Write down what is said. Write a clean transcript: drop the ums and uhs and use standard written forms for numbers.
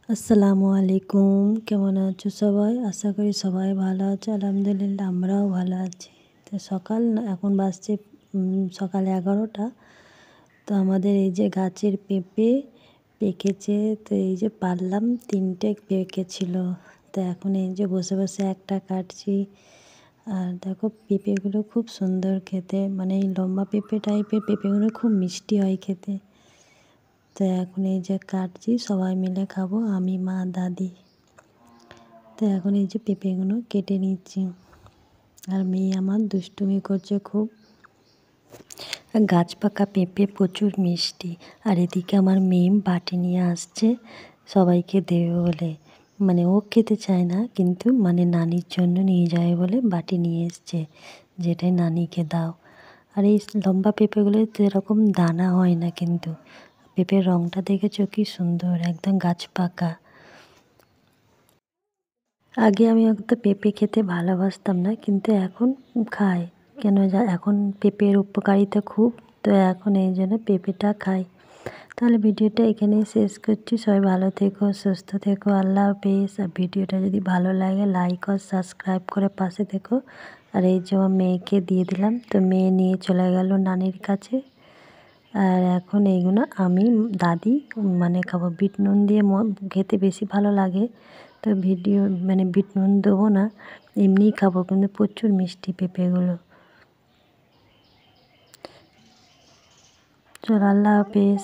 আসসালামু আলাইকুম, কেমন আছো সবাই? আশা করি সবাই ভালো আছে। আলহামদুলিল্লাহ আমরাও ভালো আছি। তো এখন বাজছে সকাল 11টা। তো আমাদের এই যে গাছের পেঁপে পেকেছে, তো এই যে পারলাম 3টে পেকেছিল। তো এখন এই যে বসে বসে একটা কাটছি। আর দেখো পেঁপেগুলো খুব সুন্দর খেতে, মানে এই লম্বা পেঁপে টাইপের পেঁপেগুলো খুব মিষ্টি হয় খেতে। তো এখন এই যে কাটছি, সবাই মিলে খাবো, আমি, মা, দাদি। তো এখন এই যে পেঁপেগুলো কেটে নিচ্ছি। আর মেয়ে আমার দুষ্টুমি করছে খুব। আর গাছ পাকা পেঁপে প্রচুর মিষ্টি। আর এদিকে আমার মেয়ে বাটি নিয়ে আসছে সবাইকে দেবে বলে। মানে ও খেতে চায় না, কিন্তু মানে নানির জন্য নিয়ে যায় বলে বাটি নিয়ে এসছে, যেটাই নানিকে দাও। আর এই লম্বা পেঁপেগুলোতে এরকম দানা হয় না, কিন্তু পেঁপের রঙটা দেখেছো কি সুন্দর, একদম গাছ পাকা। আগে আমি অত পেঁপে খেতে ভালোবাসতাম না, কিন্তু এখন খাই। কেন এখন পেঁপের উপকারিতা খুব, তো এখন এই জন্য পেঁপেটা খাই। তাহলে ভিডিওটা এখানেই শেষ করছি। সবাই ভালো থেকো, সুস্থ থেকো, আল্লাহ হাফেজ। আর ভিডিওটা যদি ভালো লাগে লাইক আর সাবস্ক্রাইব করে পাশে থেকো। আর এই যে আমার মেয়েকে দিয়ে দিলাম, তো মেয়ে নিয়ে চলে গেল নানির কাছে। আর এখন এইগুলো আমি, দাদি মানে খাবো। বিট নুন দিয়ে খেতে বেশি ভালো লাগে। তো বিট নুন দেবো না, এমনিই খাবো, কিন্তু প্রচুর মিষ্টি পেঁপেগুলো। চল, আল্লাহ হাফেজ।